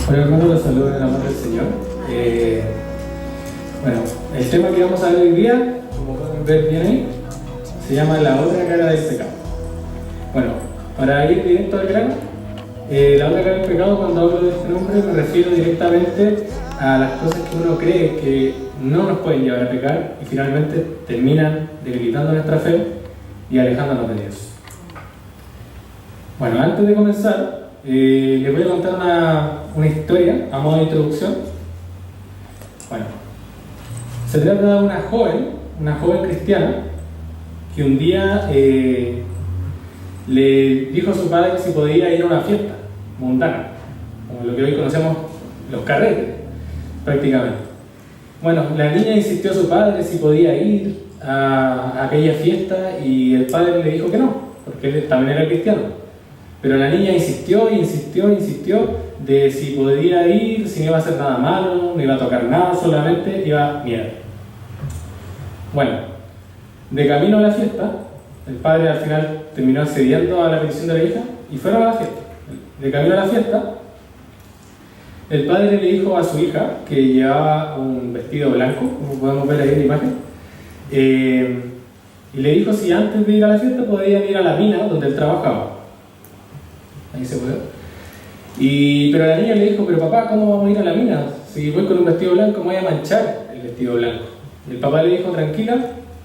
Hola hermanos, los saludo en el amor del Señor. Bueno, el tema que vamos a ver hoy día, como pueden ver bien ahí, se llama la otra cara del pecado. Bueno, para ir directo al grano, la otra cara del pecado, cuando hablo de este nombre, me refiero directamente a las cosas que uno cree que no nos pueden llevar a pecar y finalmente terminan debilitando nuestra fe y alejándonos de Dios. Bueno, antes de comenzar, les voy a contar una historia a modo de introducción. Bueno, se trata de una joven cristiana, que un día le dijo a su padre si podía ir a una fiesta mundana, como lo que hoy conocemos los carretes, prácticamente. Bueno, la niña insistió a su padre si podía ir a aquella fiesta y el padre le dijo que no, porque él también era cristiano. Pero la niña insistió de si podía ir, si no iba a hacer nada malo, no iba a tocar nada, solamente iba a mirar. Bueno, de camino a la fiesta, el padre al final terminó accediendo a la petición de la hija y fueron a la fiesta. De camino a la fiesta, el padre le dijo a su hija, que llevaba un vestido blanco, como podemos ver ahí en la imagen, y le dijo si antes de ir a la fiesta podían ir a la mina donde él trabajaba. Ahí se puede. Pero la niña le dijo, pero papá, ¿cómo vamos a ir a la mina? Si voy con un vestido blanco, me voy a manchar el vestido blanco. Y el papá le dijo, tranquila,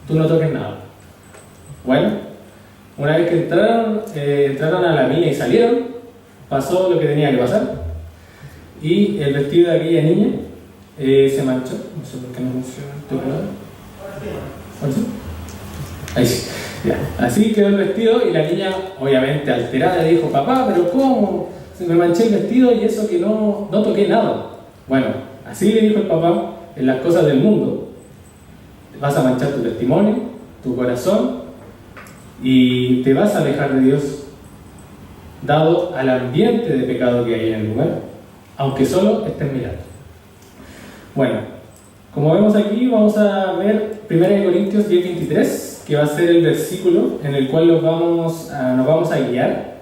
tú no toques nada. Bueno, una vez que entraron a la mina y salieron, pasó lo que tenía que pasar. Y el vestido de aquella niña se manchó. No sé por qué no funciona este operador. ¿Ahora sí? Ahí sí. Ya. Así quedó el vestido y la niña, obviamente alterada, le dijo, papá, pero ¿cómo? Se me manché el vestido y eso que no toqué nada. Bueno, así le dijo el papá, en las cosas del mundo, vas a manchar tu testimonio, tu corazón y te vas a alejar de Dios, dado al ambiente de pecado que hay en el lugar, aunque solo estés mirando. Bueno, como vemos aquí, vamos a ver 1 Corintios 10:23, que va a ser el versículo en el cual nos vamos a guiar.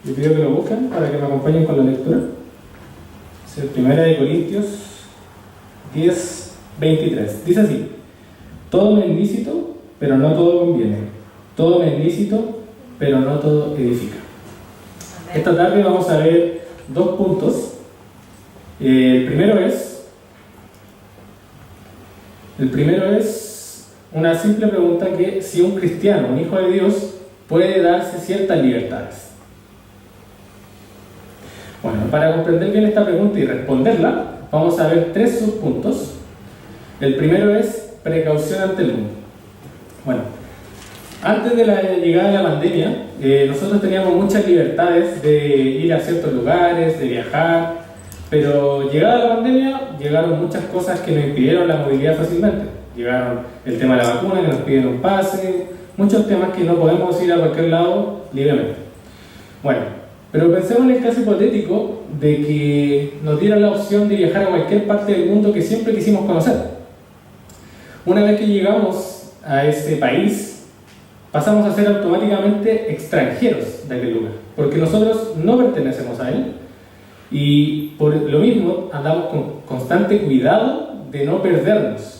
Yo pido que lo busquen para que me acompañen con la lectura. Es el 1 Corintios 10:23. Dice así: todo me es lícito, pero no todo conviene. Todo me es lícito, pero no todo edifica. Esta tarde vamos a ver dos puntos. El primero es una simple pregunta, que si un cristiano, un hijo de Dios, puede darse ciertas libertades. Bueno, para comprender bien esta pregunta y responderla, vamos a ver tres subpuntos. El primero es precaución ante el mundo. Bueno, antes de la llegada de la pandemia, nosotros teníamos muchas libertades de ir a ciertos lugares, de viajar, pero llegada la pandemia, llegaron muchas cosas que nos impidieron la movilidad fácilmente. Llegaron el tema de la vacuna, que nos piden un pase, muchos temas que no podemos ir a cualquier lado libremente. Bueno, pero pensemos en el caso hipotético de que nos dieran la opción de viajar a cualquier parte del mundo que siempre quisimos conocer. Una vez que llegamos a ese país, pasamos a ser automáticamente extranjeros de aquel lugar, porque nosotros no pertenecemos a él y por lo mismo andamos con constante cuidado de no perdernos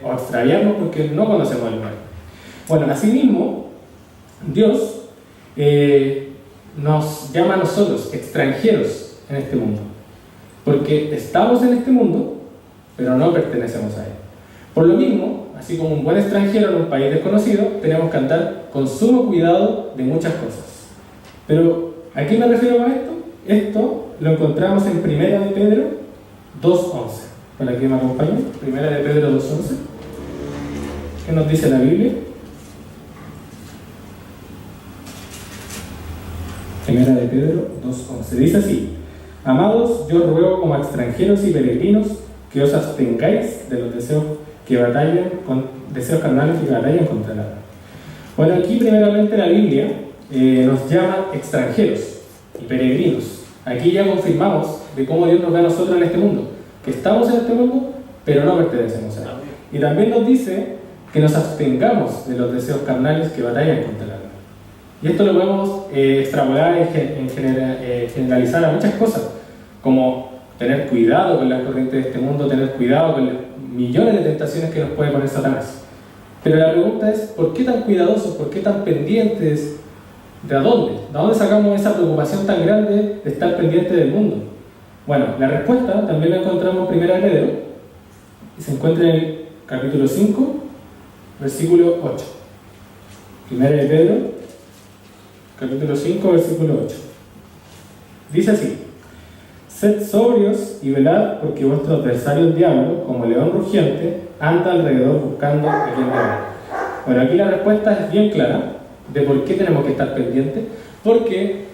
o extraviarnos porque no conocemos el lugar. Bueno, asimismo, Dios nos llama a nosotros extranjeros en este mundo, porque estamos en este mundo, pero no pertenecemos a él. Por lo mismo, así como un buen extranjero en un país desconocido, tenemos que andar con sumo cuidado de muchas cosas. Pero, ¿a qué me refiero con esto? Esto lo encontramos en 1 de Pedro 2:11. Para que me acompañen, 1 de Pedro 2:11. ¿Qué nos dice la Biblia? 1 de Pedro 2:11. Dice así: amados, yo os ruego como extranjeros y peregrinos que os abstengáis de los deseos carnales que batallan contra el alma. Bueno, aquí primeramente la Biblia nos llama extranjeros y peregrinos. Aquí ya confirmamos de cómo Dios nos ve a nosotros en este mundo, que estamos en este mundo, pero no pertenecemos a él. Y también nos dice que nos abstengamos de los deseos carnales que batallan contra el alma. Y esto lo podemos extrapolar y generalizar a muchas cosas. como tener cuidado con las corrientes de este mundo, tener cuidado con las millones de tentaciones que nos puede poner Satanás. Pero la pregunta es, ¿por qué tan cuidadosos? ¿Por qué tan pendientes? ¿De dónde? ¿De dónde sacamos esa preocupación tan grande de estar pendiente del mundo? Bueno, la respuesta también la encontramos en 1 Pedro, y se encuentra en el capítulo 5, versículo 8. 1 Pedro, capítulo 5, versículo 8. Dice así: Sed sobrios y velad, porque vuestro adversario el diablo, como león rugiente, anda alrededor buscando a quien devorar. Bueno, aquí la respuesta es bien clara de por qué tenemos que estar pendientes, porque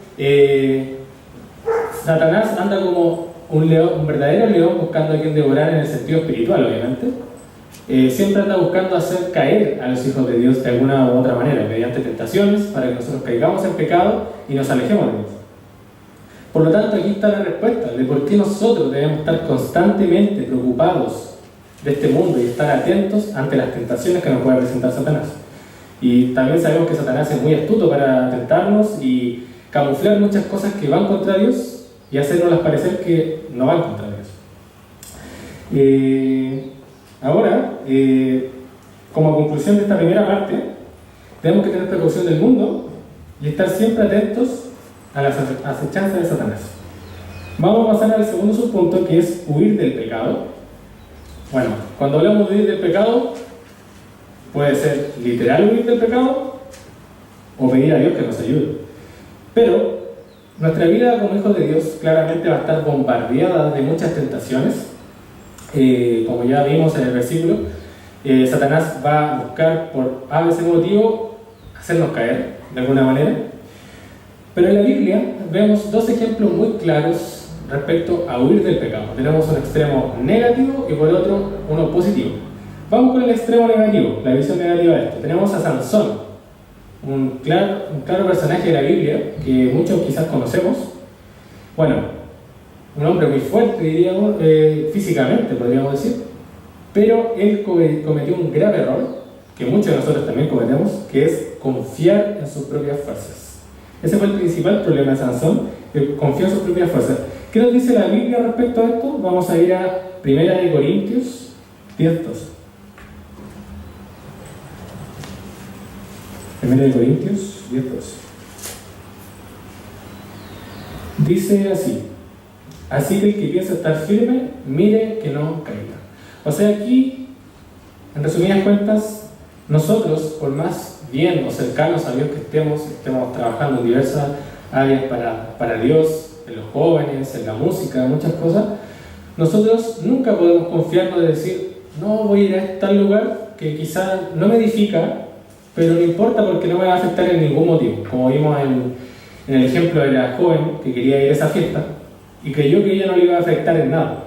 Satanás anda como un león, un verdadero león buscando a quien devorar en el sentido espiritual, obviamente. Siempre anda buscando hacer caer a los hijos de Dios de alguna u otra manera, mediante tentaciones, para que nosotros caigamos en pecado y nos alejemos de Dios. Por lo tanto, aquí está la respuesta de por qué nosotros debemos estar constantemente preocupados de este mundo y estar atentos ante las tentaciones que nos puede presentar Satanás. Y también sabemos que Satanás es muy astuto para tentarnos y camuflar muchas cosas que van contra Dios y hacernos parecer que no van contra Dios. Ahora, como conclusión de esta primera parte, tenemos que tener precaución del mundo y estar siempre atentos a las acechanzas de Satanás. Vamos a pasar al segundo subpunto, que es huir del pecado. Bueno, cuando hablamos de huir del pecado, puede ser literal huir del pecado o pedir a Dios que nos ayude. Pero nuestra vida como hijos de Dios claramente va a estar bombardeada de muchas tentaciones. Como ya vimos en el versículo, Satanás va a buscar por a veces motivo hacernos caer de alguna manera. Pero en la Biblia vemos dos ejemplos muy claros respecto a huir del pecado. Tenemos un extremo negativo y por el otro uno positivo. Vamos con el extremo negativo, la visión negativa de esto. Tenemos a Sansón, un claro personaje de la Biblia que muchos quizás conocemos. Bueno, un hombre muy fuerte, diríamos, físicamente podríamos decir, pero él cometió un grave error, que muchos de nosotros también cometemos, que es confiar en sus propias fuerzas. Ese fue el principal problema de Sansón, que confió en sus propias fuerzas. ¿Qué nos dice la Biblia respecto a esto? Vamos a ir a 1 Corintios 10:12. 1 Corintios 10:12. Dice así: Así que el que piensa estar firme, mire que no caiga. O sea, aquí, en resumidas cuentas, nosotros, por más bien o cercanos a Dios que estemos trabajando en diversas áreas para Dios, en los jóvenes, en la música, muchas cosas, nosotros nunca podemos confiarnos de decir, no, voy a ir a tal lugar que quizá no me edifica, pero no importa porque no me va a afectar en ningún motivo. Como vimos en el ejemplo de la joven que quería ir a esa fiesta y creyó que ella no le iba a afectar en nada.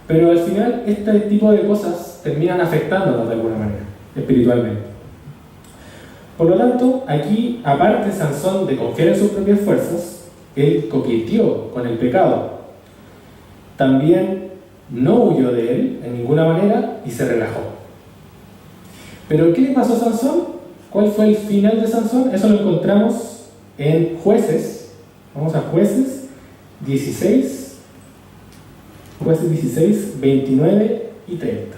Pero al final este tipo de cosas terminan afectándonos de alguna manera, espiritualmente. Por lo tanto, aquí, aparte Sansón de confiar en sus propias fuerzas, él coqueteó con el pecado. También no huyó de él en ninguna manera y se relajó. ¿Pero qué le pasó a Sansón? ¿Cuál fue el final de Sansón? Eso lo encontramos en Jueces. Vamos a Jueces 16, Jueces 16, 29 y 30.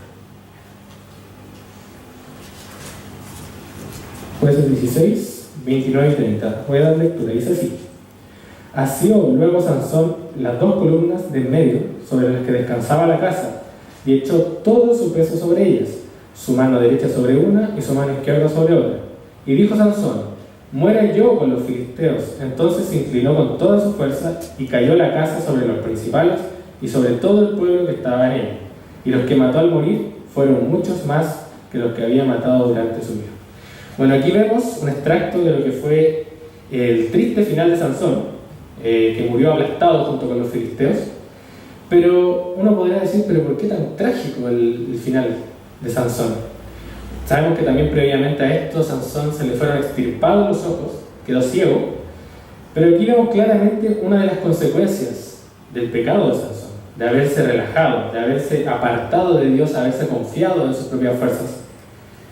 Jueces 16, 29 y 30. Voy a dar lectura. Dice así: Asió luego Sansón las dos columnas de en medio sobre las que descansaba la casa y echó todo su peso sobre ellas, su mano derecha sobre una y su mano izquierda sobre otra. Y dijo Sansón: muera yo con los filisteos. Entonces se inclinó con toda su fuerza y cayó la casa sobre los principales y sobre todo el pueblo que estaba en ella. Y los que mató al morir fueron muchos más que los que había matado durante su vida. Bueno, aquí vemos un extracto de lo que fue el triste final de Sansón, que murió aplastado junto con los filisteos. Pero uno podría decir, ¿pero por qué tan trágico el final de Sansón? Sabemos que también previamente a esto, Sansón se le fueron extirpados los ojos, quedó ciego. Pero aquí vemos claramente una de las consecuencias del pecado de Sansón, de haberse relajado, de haberse apartado de Dios, haberse confiado en sus propias fuerzas,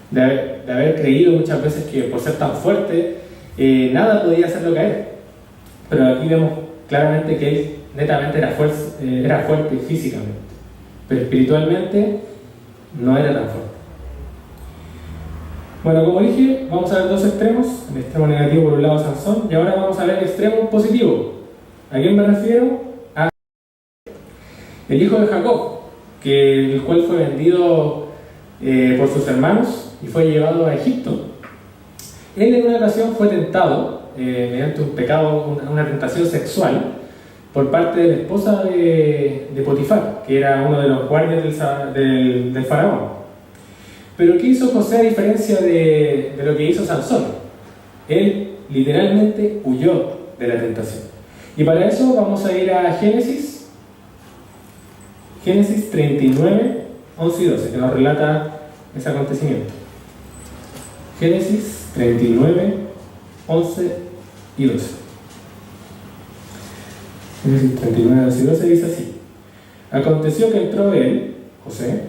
de haber creído muchas veces que por ser tan fuerte nada podía hacerlo caer. Pero aquí vemos claramente que él netamente era fuerte físicamente, pero espiritualmente no era tan fuerte. Bueno, como dije, vamos a ver dos extremos, el extremo negativo por un lado Sansón, y ahora vamos a ver el extremo positivo. ¿A quién me refiero? A el hijo de Jacob, el cual fue vendido por sus hermanos y fue llevado a Egipto. Él en una ocasión fue tentado mediante un pecado, una tentación sexual por parte de la esposa de Potifar, que era uno de los guardias del faraón. Pero ¿qué hizo José a diferencia de lo que hizo Sansón? Él literalmente huyó de la tentación. Y para eso vamos a ir a Génesis 39, 11 y 12, que nos relata ese acontecimiento. Génesis 39, 11 y 12. Génesis 39, 11 y 12 dice así: Aconteció que entró él, José,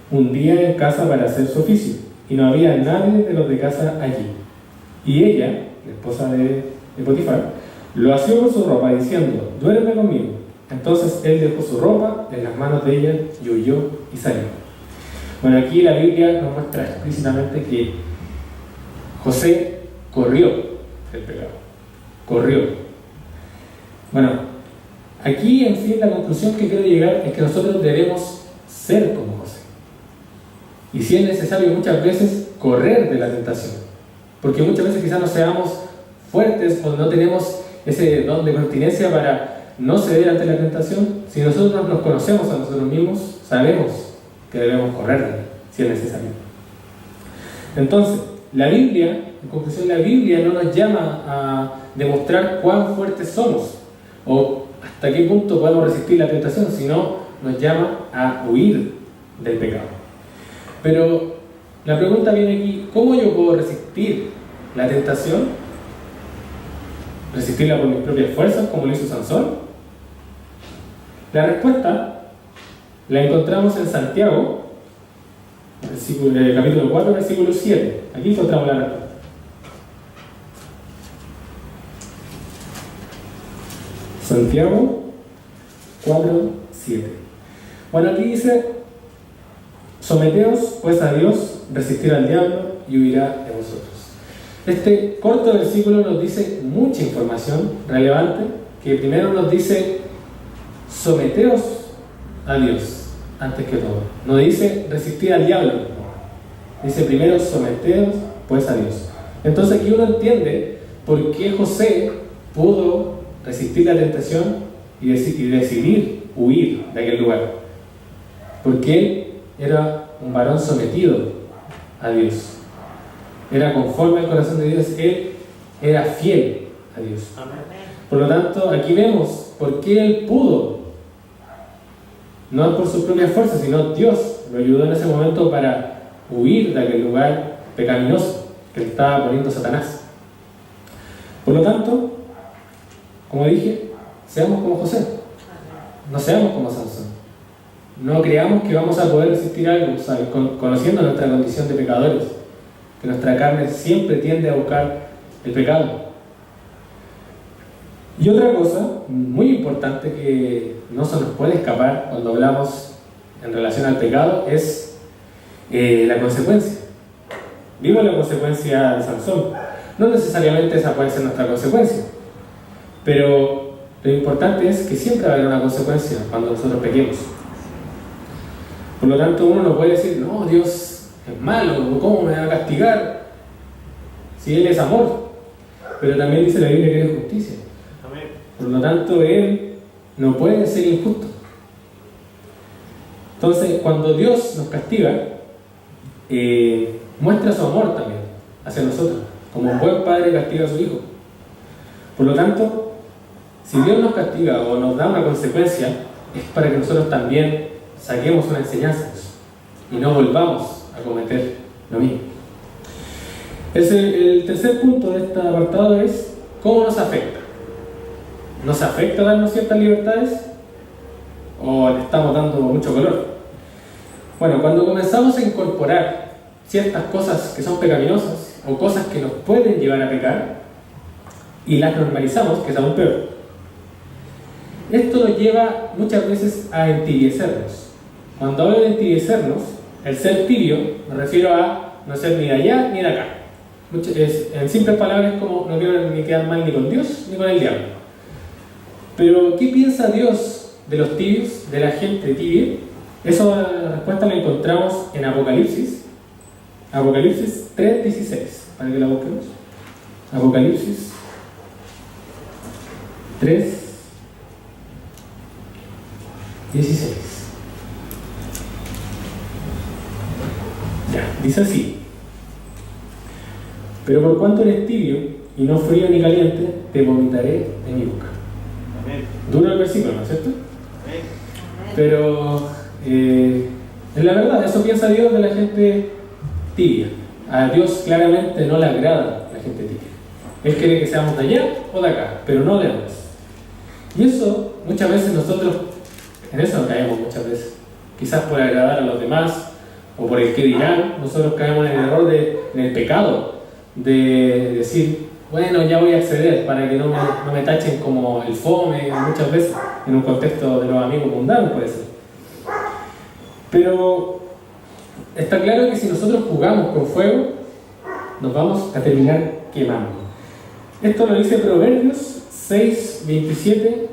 un día en casa para hacer su oficio, y no había nadie de los de casa allí. Y ella, la esposa de Potifar, lo asió por su ropa, diciendo: duerme conmigo. Entonces él dejó su ropa en las manos de ella y huyó y salió. Bueno, aquí la Biblia nos muestra explícitamente que José corrió del pecado. Corrió. Bueno, aquí en fin la conclusión que quiero llegar es que nosotros debemos ser como José. Y si es necesario muchas veces correr de la tentación, porque muchas veces quizás no seamos fuertes o no tenemos ese don de continencia para no ceder ante la tentación. Si nosotros nos conocemos a nosotros mismos, sabemos que debemos correr de él, si es necesario. Entonces, la Biblia, en conclusión, la Biblia no nos llama a demostrar cuán fuertes somos o hasta qué punto podemos resistir la tentación, sino nos llama a huir del pecado. Pero la pregunta viene aquí: ¿cómo yo puedo resistir la tentación? ¿Resistirla por mis propias fuerzas, como lo hizo Sansón? La respuesta la encontramos en Santiago, capítulo 4, versículo 7. Aquí encontramos la respuesta. Santiago 4, 7. Bueno, aquí dice: someteos pues a Dios, resistir al diablo y huirá de vosotros. Este corto versículo nos dice mucha información relevante, que primero nos dice: someteos a Dios antes que todo. No dice resistir al diablo, dice primero someteos pues a Dios. Entonces aquí uno entiende por qué José pudo resistir la tentación y decidir huir de aquel lugar, porque él era un varón sometido a Dios, era conforme al corazón de Dios, él era fiel a Dios. Por lo tanto, aquí vemos por qué él pudo, no por sus propias fuerzas, sino Dios lo ayudó en ese momento para huir de aquel lugar pecaminoso que le estaba poniendo Satanás. Por lo tanto, como dije, seamos como José, no seamos como Sansón. No creamos que vamos a poder resistir algo, ¿sabes? Conociendo nuestra condición de pecadores, que nuestra carne siempre tiende a buscar el pecado. Y otra cosa muy importante que no se nos puede escapar cuando hablamos en relación al pecado es la consecuencia. Vimos la consecuencia de Sansón. No necesariamente esa puede ser nuestra consecuencia, pero lo importante es que siempre va a haber una consecuencia cuando nosotros pequemos. Por lo tanto, uno no puede decir: no, Dios es malo, ¿cómo me va a castigar? Si Él es amor. Pero también dice la Biblia que Él es justicia. Por lo tanto, Él no puede ser injusto. Entonces, cuando Dios nos castiga, muestra su amor también hacia nosotros, como un buen padre castiga a su hijo. Por lo tanto, si Dios nos castiga o nos da una consecuencia, es para que nosotros también saquemos una enseñanza y no volvamos a cometer lo mismo. El tercer punto de este apartado es: ¿cómo nos afecta? ¿Nos afecta darnos ciertas libertades o le estamos dando mucho color? Bueno, cuando comenzamos a incorporar ciertas cosas que son pecaminosas o cosas que nos pueden llevar a pecar y las normalizamos, que es aún peor, Esto nos lleva muchas veces a entibiecernos. Cuando hablo de entibiecernos, el ser tibio me refiero a no ser ni de allá ni de acá. En simples palabras es como no quiero ni quedar mal ni con Dios ni con el diablo. Pero ¿qué piensa Dios de los tibios, de la gente tibia? Esa respuesta la encontramos en Apocalipsis 3:16, para que la busquemos. Apocalipsis 3:16. Ya, dice así: pero por cuanto eres tibio y no frío ni caliente, te vomitaré de mi boca. Amén. Duro el versículo, ¿no es cierto? Amén. Pero es la verdad, eso piensa Dios de la gente tibia. A Dios claramente no le agrada la gente tibia. Él quiere que seamos de allá o de acá, pero no de ambos. Y eso, muchas veces nosotros, en eso nos caemos muchas veces. Quizás por agradar a los demás, o por el que dirán, nosotros caemos en el error en el pecado, de decir, bueno, ya voy a acceder para que no me tachen como el fome, muchas veces, en un contexto de los amigos mundanos puede ser. Pero está claro que si nosotros jugamos con fuego, nos vamos a terminar quemando. Esto lo dice Proverbios 6, 27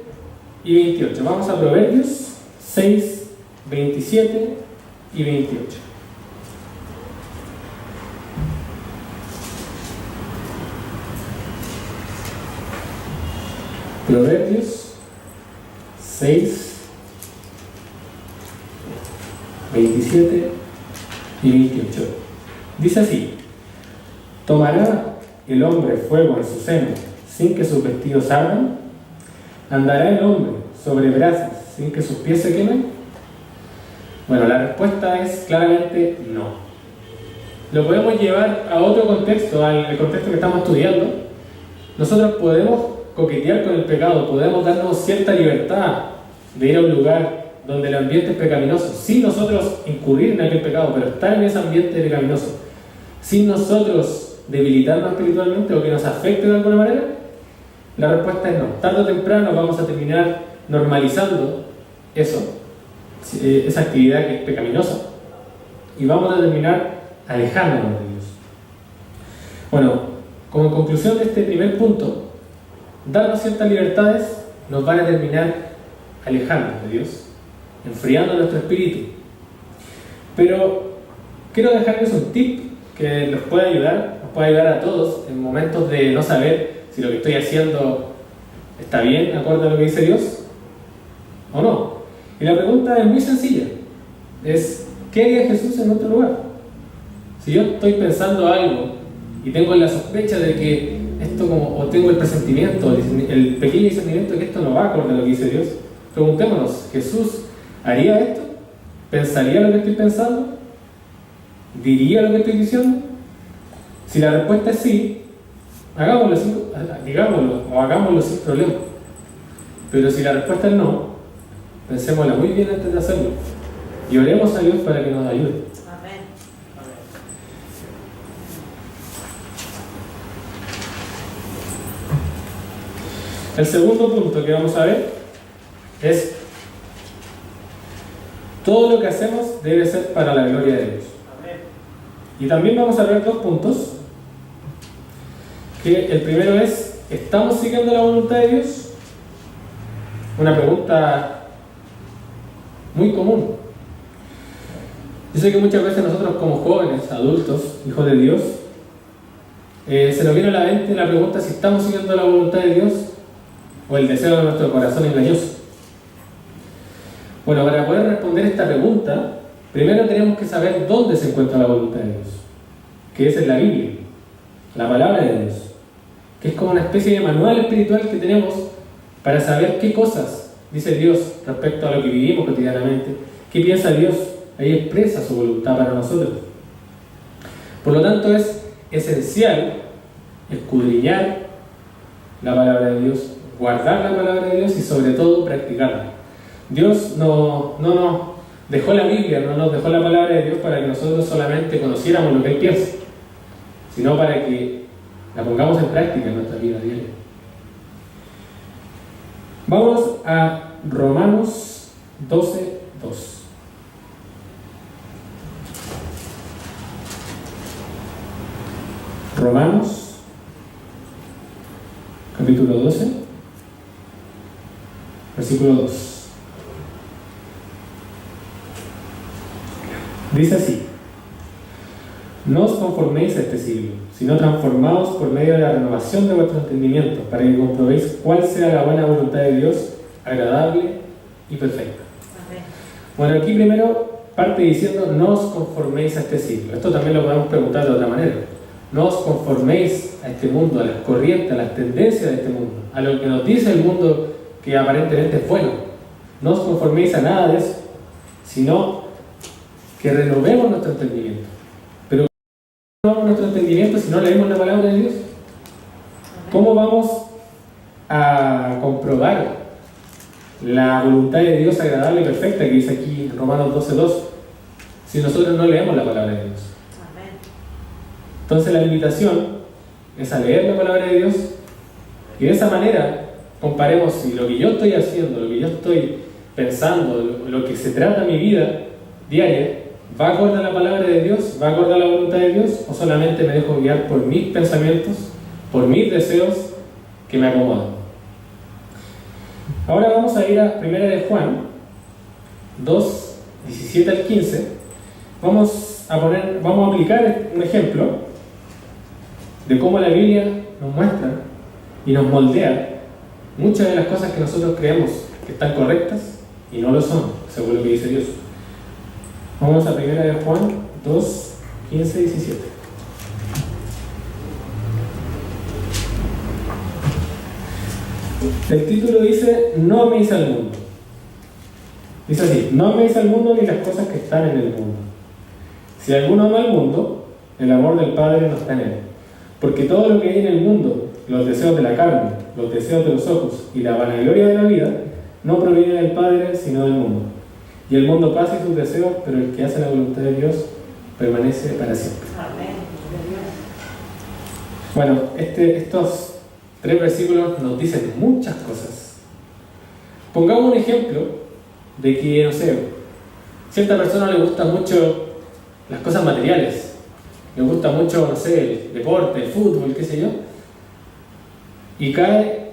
y 28. Vamos a Proverbios 6, 27 y 28. Proverbios 6, 27 y 28. Dice así: ¿tomará el hombre fuego en su seno sin que sus vestidos ardan? ¿Andará el hombre sobre brasas sin que sus pies se quemen? Bueno, la respuesta es claramente no. Lo podemos llevar a otro contexto, al contexto que estamos estudiando. Nosotros podemos coquetear con el pecado, podemos darnos cierta libertad de ir a un lugar donde el ambiente es pecaminoso, sin nosotros incurrir en aquel pecado, pero estar en ese ambiente pecaminoso, sin nosotros debilitarnos espiritualmente o que nos afecte de alguna manera. La respuesta es no. Tarde o temprano vamos a terminar normalizando eso, esa actividad que es pecaminosa, y vamos a terminar alejándonos de Dios. Bueno, como conclusión de este primer punto, darnos ciertas libertades nos van a terminar alejando de Dios, enfriando nuestro espíritu. Pero quiero dejarles un tip que nos puede ayudar a todos en momentos de no saber si lo que estoy haciendo está bien, acorde a lo que dice Dios, o no. Y la pregunta es muy sencilla, es ¿qué haría Jesús en otro lugar? Si yo estoy pensando algo y tengo la sospecha de que esto o tengo el presentimiento, el pequeño discernimiento de que esto no va acorde a lo que dice Dios, preguntémonos, ¿Jesús haría esto? ¿Pensaría lo que estoy pensando? ¿Diría lo que estoy diciendo? Si la respuesta es sí, digámoslo o hagámoslo sin problema. Pero si la respuesta es no, pensémosla muy bien antes de hacerlo y oremos a Dios para que nos ayude. Amén. El segundo punto que vamos a ver es: todo lo que hacemos debe ser para la gloria de Dios. Amén. Y también vamos a ver dos puntos. Que el primero es: ¿estamos siguiendo la voluntad de Dios? Una pregunta muy común. Yo sé que muchas veces nosotros como jóvenes, adultos, hijos de Dios, se nos viene a la mente la pregunta si estamos siguiendo la voluntad de Dios o el deseo de nuestro corazón engañoso. Bueno, para poder responder esta pregunta, primero tenemos que saber dónde se encuentra la voluntad de Dios, que es en la Biblia, la palabra de Dios, que es como una especie de manual espiritual que tenemos para saber qué cosas dice Dios respecto a lo que vivimos cotidianamente, qué piensa Dios. Ahí expresa su voluntad para nosotros. Por lo tanto, es esencial escudriñar la palabra de Dios, guardar la palabra de Dios y sobre todo practicarla. Dios no nos dejó la Biblia, no nos dejó la palabra de Dios para que nosotros solamente conociéramos lo que Él piensa, sino para que la pongamos en práctica en nuestra vida diaria. Vamos a Romanos 12:2. Romanos, capítulo 12, versículo 2. Dice así: no os conforméis a este siglo, sino transformaos por medio de la renovación de vuestro entendimiento, para que comprobéis cuál sea la buena voluntad de Dios, agradable y perfecta. Okay. Bueno, aquí primero parte diciendo: no os conforméis a este siglo. Esto también lo podemos preguntar de otra manera. No os conforméis a este mundo, a las corrientes, a las tendencias de este mundo, a lo que nos dice el mundo que aparentemente es bueno. No os conforméis a nada de eso, sino que renovemos nuestro entendimiento. Pero ¿cómo renovamos nuestro entendimiento si no leemos la palabra de Dios? ¿Cómo vamos a comprobar la voluntad de Dios agradable y perfecta que dice aquí en Romanos 12:2 si nosotros no leemos la palabra de Dios? Entonces la invitación es a leer la palabra de Dios y de esa manera comparemos si lo que yo estoy haciendo, lo que yo estoy pensando, lo que se trata mi vida diaria, ¿va acorde a la palabra de Dios? ¿Va acorde a la voluntad de Dios? ¿O solamente me dejo guiar por mis pensamientos, por mis deseos que me acomodan? Ahora vamos a ir a 1 de Juan 2, 17 al 15. Vamos a aplicar un ejemplo de cómo la Biblia nos muestra y nos moldea muchas de las cosas que nosotros creemos que están correctas y no lo son, según lo que dice Dios. Vamos a 1 de Juan 2, 15 y 17. El título dice: no améis al mundo. Dice así: no améis al mundo ni las cosas que están en el mundo. Si alguno ama al mundo, el amor del Padre no está en él. Porque todo lo que hay en el mundo, los deseos de la carne, los deseos de los ojos y la vanagloria de la vida, no proviene del Padre, sino del mundo. Y el mundo pasa y sus deseos, pero el que hace la voluntad de Dios permanece para siempre. Amén. Bueno, estos 3 versículos nos dicen muchas cosas. Pongamos un ejemplo de que, no sé, cierta persona le gusta mucho las cosas materiales. Le gusta mucho, no sé, el deporte, el fútbol, qué sé yo, y cae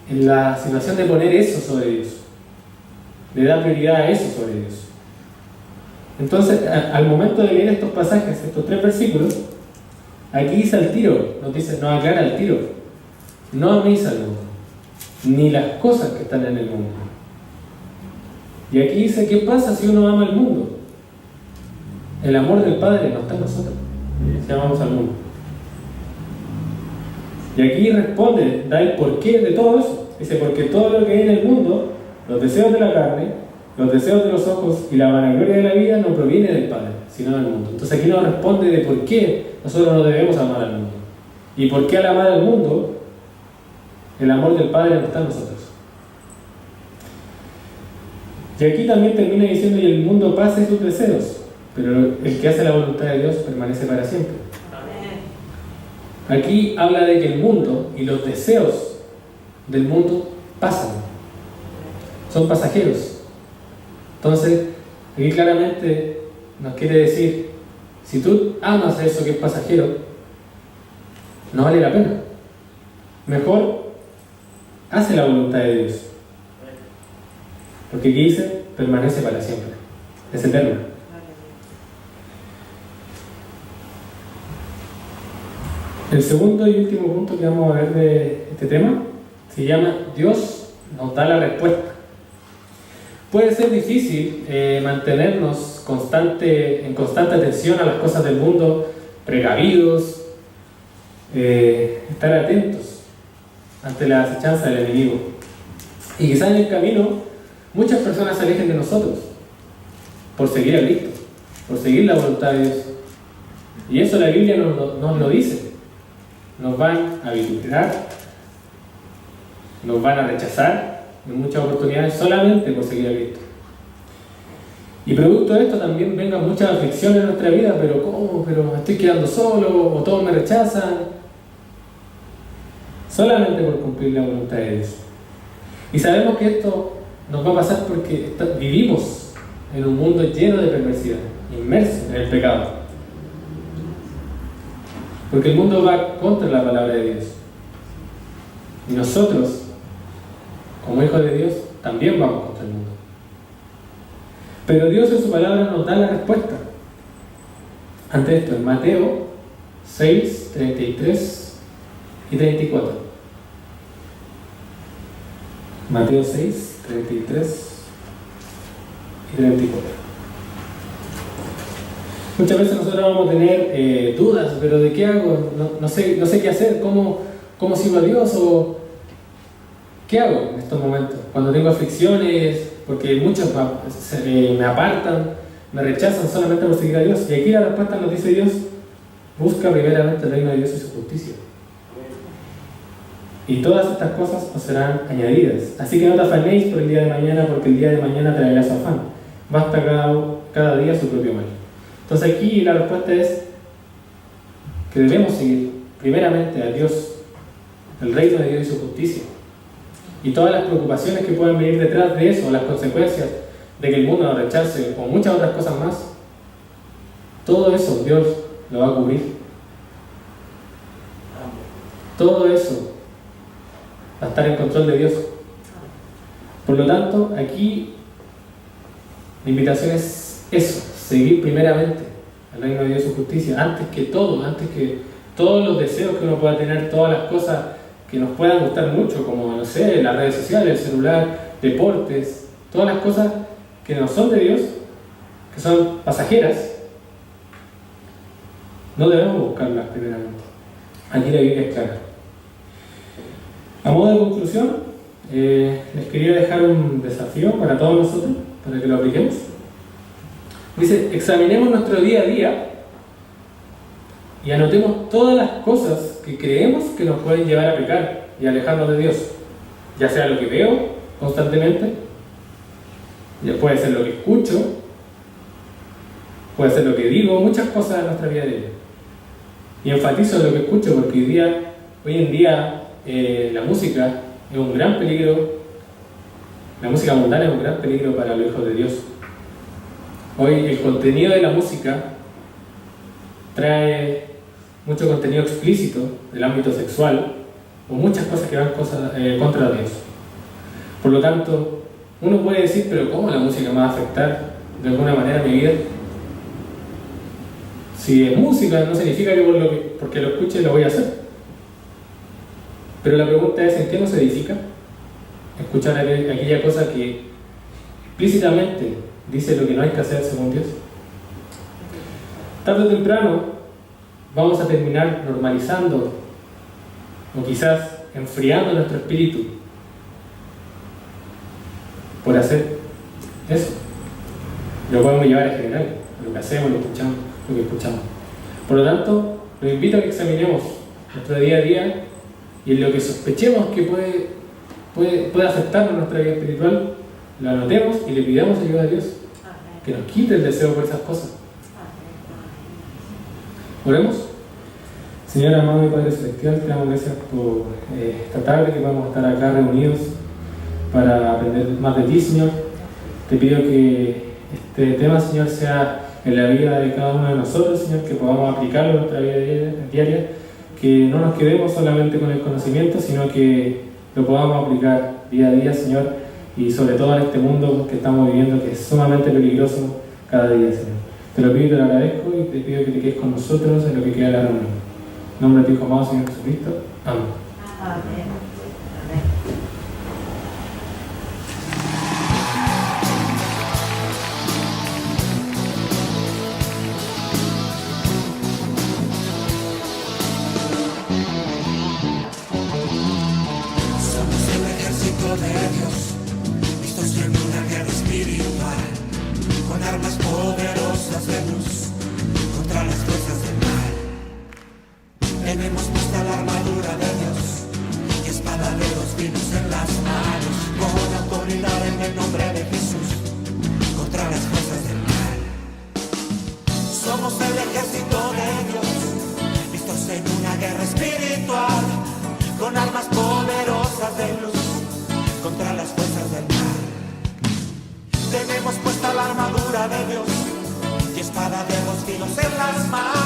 en la situación de poner eso sobre Dios, le da prioridad a eso sobre Dios. Entonces, al momento de leer estos pasajes, estos 3 versículos, aquí dice al tiro, nos aclara al tiro: no améis al mundo, ni las cosas que están en el mundo. Y aquí dice: ¿qué pasa si uno ama al mundo? El amor del Padre no está en nosotros, si amamos al mundo. Y aquí responde, da el porqué de todo eso. Dice: porque todo lo que hay en el mundo, los deseos de la carne, los deseos de los ojos y la vanagloria de la vida, no proviene del Padre, sino del mundo. Entonces aquí nos responde de por qué nosotros no debemos amar al mundo. Y por qué al amar al mundo, el amor del Padre no está en nosotros. Y aquí también termina diciendo: y el mundo pasa y sus deseos, pero el que hace la voluntad de Dios permanece para siempre. Aquí habla de que el mundo y los deseos del mundo pasan, son pasajeros. Entonces, aquí claramente nos quiere decir: si tú amas eso que es pasajero, no vale la pena. Mejor hace la voluntad de Dios, porque aquí dice: permanece para siempre, es eterno. El segundo y último punto que vamos a ver de este tema se llama: Dios nos da la respuesta. Puede ser difícil mantenernos en constante atención a las cosas del mundo, precavidos, estar atentos ante la acechanza del enemigo. Y quizás en el camino muchas personas se alejen de nosotros por seguir a Cristo, por seguir la voluntad de Dios. Y eso la Biblia nos lo dice. Nos van a vituperar, nos van a rechazar en muchas oportunidades solamente por seguir a Cristo. Y producto de esto también vengan muchas aflicciones en nuestra vida: pero ¿cómo? ¿Pero me estoy quedando solo? ¿O todos me rechazan? Solamente por cumplir la voluntad de Dios. Y sabemos que esto nos va a pasar porque vivimos en un mundo lleno de perversidad, inmerso en el pecado. Porque el mundo va contra la palabra de Dios. Y nosotros, como hijos de Dios, también vamos contra el mundo. Pero Dios en su palabra nos da la respuesta ante esto en Mateo 6, 33 y 34. Mateo 6, 33 y 34. Muchas veces nosotros vamos a tener dudas, pero ¿de qué hago? No sé qué hacer, ¿cómo sigo a Dios? ¿O qué hago en estos momentos? Cuando tengo aflicciones, porque muchos me apartan, me rechazan solamente por seguir a Dios. Y aquí la respuesta nos dice Dios: busca primeramente el reino de Dios y su justicia. Y todas estas cosas os serán añadidas. Así que no te afanéis por el día de mañana, porque el día de mañana traerá su afán. Basta cada día su propio mal. Entonces aquí la respuesta es que debemos seguir primeramente a Dios, el reino de Dios y su justicia. Y todas las preocupaciones que puedan venir detrás de eso, las consecuencias de que el mundo nos rechace o muchas otras cosas más, todo eso Dios lo va a cubrir. Todo eso va a estar en control de Dios. Por lo tanto, aquí la invitación es eso: seguir primeramente al reino de Dios y su justicia, antes que todos los deseos que uno pueda tener, todas las cosas que nos puedan gustar mucho, como, no sé, las redes sociales, el celular, deportes, todas las cosas que no son de Dios, que son pasajeras. No debemos buscarlas primeramente. Aquí la Biblia es clara. A modo de conclusión, les quería dejar un desafío para todos nosotros, para que lo apliquemos. Dice: examinemos nuestro día a día y anotemos todas las cosas que creemos que nos pueden llevar a pecar y alejarnos de Dios. Ya sea lo que veo constantemente, ya puede ser lo que escucho, puede ser lo que digo, muchas cosas en nuestra vida diaria. Y enfatizo en lo que escucho porque hoy en día la música es un gran peligro, la música mundana es un gran peligro para los hijos de Dios. Hoy el contenido de la música trae mucho contenido explícito del ámbito sexual o muchas cosas que van contra Dios. Por lo tanto, uno puede decir: pero ¿cómo la música me va a afectar de alguna manera mi vida? Si es música, no significa que porque lo escuche lo voy a hacer. Pero la pregunta es: ¿en qué nos edifica escuchar aquella cosa que explícitamente dice lo que no hay que hacer según Dios? Tarde o temprano vamos a terminar normalizando o quizás enfriando nuestro espíritu por hacer eso. Lo podemos llevar a general, lo que hacemos, lo que escuchamos. Por lo tanto, los invito a que examinemos nuestro día a día y en lo que sospechemos que puede afectarnos nuestra vida espiritual, lo anotemos y le pidamos ayuda a Dios, que nos quite el deseo por esas cosas. Oremos. Señor amado y Padre Celestial, te damos gracias por esta tarde que vamos a estar acá reunidos para aprender más de ti, Señor. Te pido que este tema, Señor, sea en la vida de cada uno de nosotros, Señor, que podamos aplicarlo en nuestra vida diaria, que no nos quedemos solamente con el conocimiento, sino que lo podamos aplicar día a día, Señor, y sobre todo en este mundo que estamos viviendo, que es sumamente peligroso cada día, Señor. Te lo pido y te lo agradezco y te pido que te quedes con nosotros en lo que queda de la reunión. En nombre de tu Hijo amado, Señor Jesucristo. Amén. Amén. Armas poderosas de luz contra las fuerzas del mal. Tenemos puesta la armadura de Dios y espada de dos filos en las manos, con autoridad en el nombre de Jesús contra las fuerzas del mal. Somos el ejército de Dios, listos en una guerra espiritual, con armas poderosas de luz contra las tiros en las manos.